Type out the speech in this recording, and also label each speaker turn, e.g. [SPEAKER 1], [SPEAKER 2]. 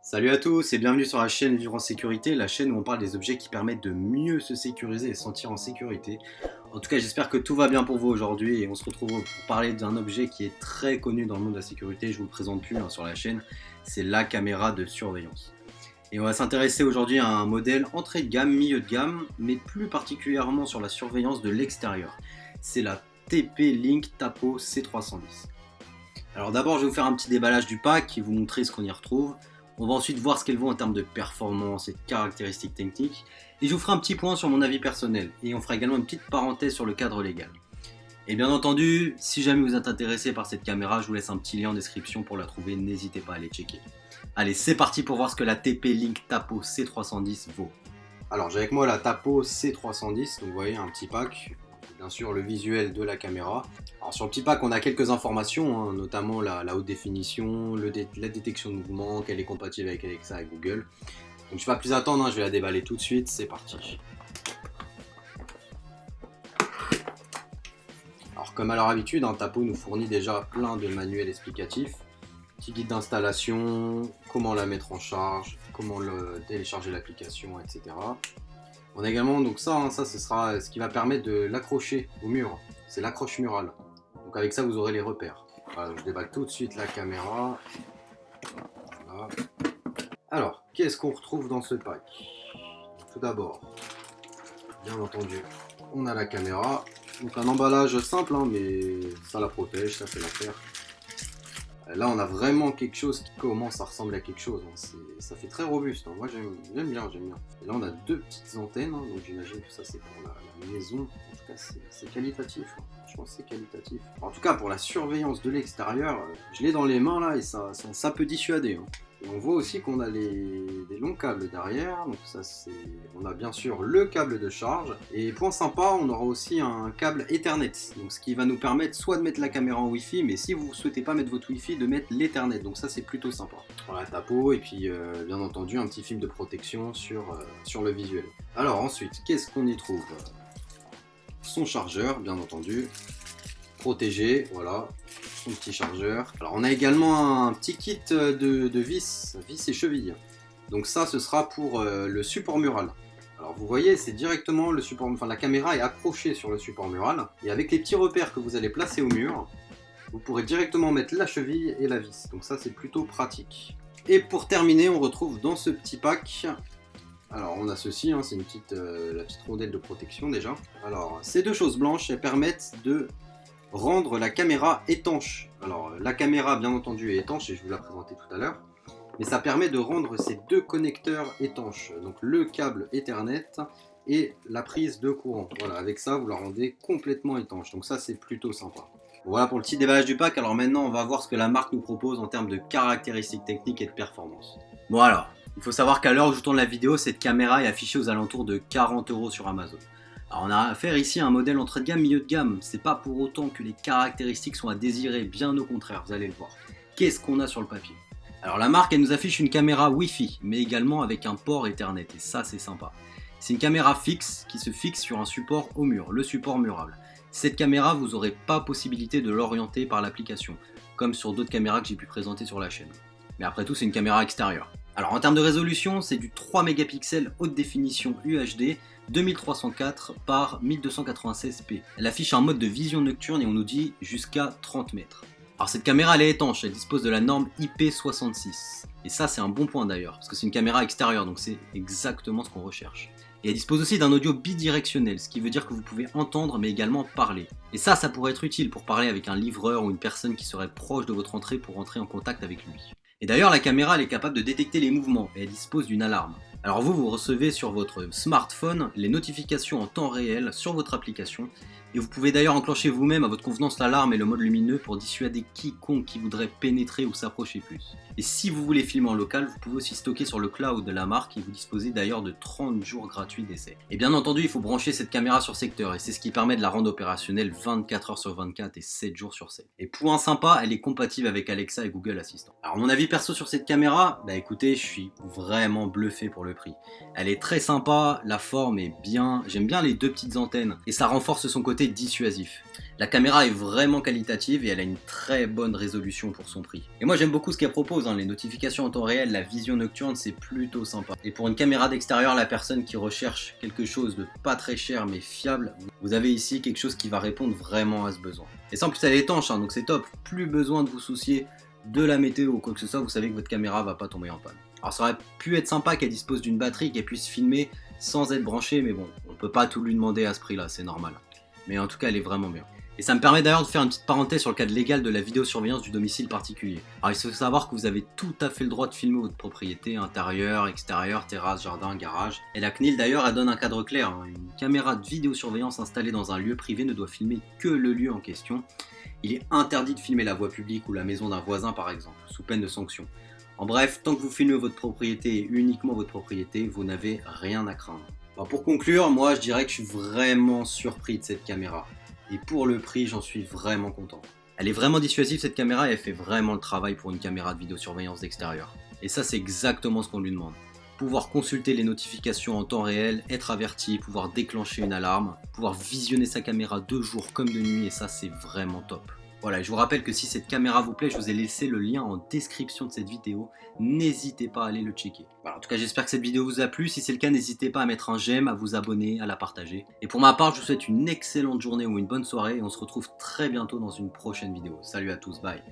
[SPEAKER 1] Salut à tous et bienvenue sur la chaîne Vivre en Sécurité, la chaîne où on parle des objets qui permettent de mieux se sécuriser et se sentir en sécurité. En tout cas, j'espère que tout va bien pour vous aujourd'hui et on se retrouve pour parler d'un objet qui est très connu dans le monde de la sécurité. Je vous le présente plus sur la chaîne, c'est la caméra de surveillance. Et on va s'intéresser aujourd'hui à un modèle entrée de gamme, milieu de gamme, mais plus particulièrement sur la surveillance de l'extérieur. C'est la TP-Link Tapo C310. Alors d'abord, je vais vous faire un petit déballage du pack et vous montrer ce qu'on y retrouve. On va ensuite voir ce qu'elle vaut en termes de performance et de caractéristiques techniques. Et je vous ferai un petit point sur mon avis personnel. Et on fera également une petite parenthèse sur le cadre légal. Et bien entendu, si jamais vous êtes intéressé par cette caméra, je vous laisse un petit lien en description pour la trouver. N'hésitez pas à aller checker. Allez, c'est parti pour voir ce que la TP-Link Tapo C310 vaut. Alors j'ai avec moi la Tapo C310, donc vous voyez un petit pack. Bien sûr le visuel de la caméra. Alors sur le petit pack on a quelques informations, notamment la haute définition, la détection de mouvement, qu'elle est compatible avec Alexa et Google. Donc je ne vais pas plus attendre, je vais la déballer tout de suite, c'est parti. Alors comme à leur habitude, Tapo nous fournit déjà plein de manuels explicatifs. Petit guide d'installation, comment la mettre en charge, comment télécharger l'application, etc. On a également donc ça ce sera ce qui va permettre de l'accrocher au mur. C'est l'accroche murale. Donc avec ça vous aurez les repères. Voilà, donc je déballe tout de suite la caméra. Voilà. Alors, qu'est-ce qu'on retrouve dans ce pack? Tout d'abord, bien entendu, on a la caméra. Donc un emballage simple, mais ça la protège, ça fait l'affaire. Là on a vraiment quelque chose qui commence à ressembler à quelque chose, ça fait très robuste, moi j'aime bien. Et là on a deux petites antennes, donc j'imagine que ça c'est pour la maison, en tout cas c'est qualitatif, je pense que c'est qualitatif. En tout cas pour la surveillance de l'extérieur, je l'ai dans les mains là et ça peut dissuader. Et on voit aussi qu'on a des longs câbles derrière, donc on a bien sûr le câble de charge, et point sympa, on aura aussi un câble Ethernet, donc ce qui va nous permettre soit de mettre la caméra en Wi-Fi, mais si vous ne souhaitez pas mettre votre Wi-Fi, de mettre l'Ethernet, donc ça c'est plutôt sympa. Voilà, Tapo, et puis bien entendu un petit film de protection sur le visuel. Alors ensuite, qu'est-ce qu'on y trouve? Son chargeur, bien entendu, protégé, voilà, son petit chargeur. Alors on a également un petit kit de vis et chevilles. Donc ça ce sera pour le support mural. Alors vous voyez c'est directement le support, enfin la caméra est accrochée sur le support mural. Et avec les petits repères que vous allez placer au mur, vous pourrez directement mettre la cheville et la vis. Donc ça c'est plutôt pratique. Et pour terminer on retrouve dans ce petit pack, alors on a ceci, c'est une la petite rondelle de protection déjà. Alors ces deux choses blanches elles permettent de rendre la caméra étanche. Alors la caméra bien entendu est étanche et je vous la présentais tout à l'heure, mais ça permet de rendre ces deux connecteurs étanches, donc le câble Ethernet et la prise de courant. Voilà, avec ça vous la rendez complètement étanche, donc ça c'est plutôt sympa. Voilà pour le petit déballage du pack. Alors maintenant on va voir ce que la marque nous propose en termes de caractéristiques techniques et de performance. Bon alors, il faut savoir qu'à l'heure où je tourne la vidéo, cette caméra est affichée aux alentours de 40 € sur Amazon. Alors on a affaire ici à un modèle entrée de gamme, milieu de gamme. C'est pas pour autant que les caractéristiques sont à désirer, bien au contraire, vous allez le voir. Qu'est-ce qu'on a sur le papier? Alors la marque elle nous affiche une caméra Wi-Fi, mais également avec un port Ethernet, et ça c'est sympa. C'est une caméra fixe qui se fixe sur un support au mur, le support mural. Cette caméra, vous n'aurez pas possibilité de l'orienter par l'application, comme sur d'autres caméras que j'ai pu présenter sur la chaîne. Mais après tout c'est une caméra extérieure. Alors en termes de résolution, c'est du 3 mégapixels haute définition UHD 2304 par 1296p. Elle affiche un mode de vision nocturne et on nous dit jusqu'à 30 mètres. Alors cette caméra elle est étanche, elle dispose de la norme IP66. Et ça c'est un bon point d'ailleurs, parce que c'est une caméra extérieure, donc c'est exactement ce qu'on recherche. Et elle dispose aussi d'un audio bidirectionnel, ce qui veut dire que vous pouvez entendre mais également parler. Et ça pourrait être utile pour parler avec un livreur ou une personne qui serait proche de votre entrée pour entrer en contact avec lui. Et d'ailleurs la caméra elle est capable de détecter les mouvements et elle dispose d'une alarme. Alors vous recevez sur votre smartphone les notifications en temps réel sur votre application et vous pouvez d'ailleurs enclencher vous-même à votre convenance l'alarme et le mode lumineux pour dissuader quiconque qui voudrait pénétrer ou s'approcher plus. Et si vous voulez filmer en local, vous pouvez aussi stocker sur le cloud de la marque et vous disposez d'ailleurs de 30 jours gratuits d'essai. Et bien entendu, il faut brancher cette caméra sur secteur et c'est ce qui permet de la rendre opérationnelle 24 h sur 24 et 7 jours sur 7. Et point sympa, elle est compatible avec Alexa et Google Assistant. Alors mon avis perso sur cette caméra, écoutez, je suis vraiment bluffé pour le prix. Elle est très sympa, la forme est bien, j'aime bien les deux petites antennes et ça renforce son côté côté dissuasif. La caméra est vraiment qualitative et elle a une très bonne résolution pour son prix. Et moi j'aime beaucoup ce qu'elle propose, les notifications en temps réel, la vision nocturne, c'est plutôt sympa. Et pour une caméra d'extérieur, la personne qui recherche quelque chose de pas très cher mais fiable, vous avez ici quelque chose qui va répondre vraiment à ce besoin. Et ça en plus elle est étanche, donc c'est top, plus besoin de vous soucier de la météo ou quoi que ce soit, vous savez que votre caméra va pas tomber en panne. Alors ça aurait pu être sympa qu'elle dispose d'une batterie, qu'elle puisse filmer sans être branchée, mais bon, on peut pas tout lui demander à ce prix là, c'est normal. Mais en tout cas elle est vraiment bien. Et ça me permet d'ailleurs de faire une petite parenthèse sur le cadre légal de la vidéosurveillance du domicile particulier. Alors il faut savoir que vous avez tout à fait le droit de filmer votre propriété, intérieur, extérieur, terrasse, jardin, garage. Et la CNIL d'ailleurs elle donne un cadre clair, Une caméra de vidéosurveillance installée dans un lieu privé ne doit filmer que le lieu en question. Il est interdit de filmer la voie publique ou la maison d'un voisin par exemple, sous peine de sanction. En bref, tant que vous filmez votre propriété et uniquement votre propriété, vous n'avez rien à craindre. Alors pour conclure, moi je dirais que je suis vraiment surpris de cette caméra. Et pour le prix, j'en suis vraiment content. Elle est vraiment dissuasive cette caméra et elle fait vraiment le travail pour une caméra de vidéosurveillance d'extérieur. Et ça c'est exactement ce qu'on lui demande. Pouvoir consulter les notifications en temps réel, être averti, pouvoir déclencher une alarme, pouvoir visionner sa caméra de jour comme de nuit et ça c'est vraiment top. Voilà, je vous rappelle que si cette caméra vous plaît, je vous ai laissé le lien en description de cette vidéo. N'hésitez pas à aller le checker. Voilà, en tout cas, j'espère que cette vidéo vous a plu. Si c'est le cas, n'hésitez pas à mettre un j'aime, à vous abonner, à la partager. Et pour ma part, je vous souhaite une excellente journée ou une bonne soirée et on se retrouve très bientôt dans une prochaine vidéo. Salut à tous, bye.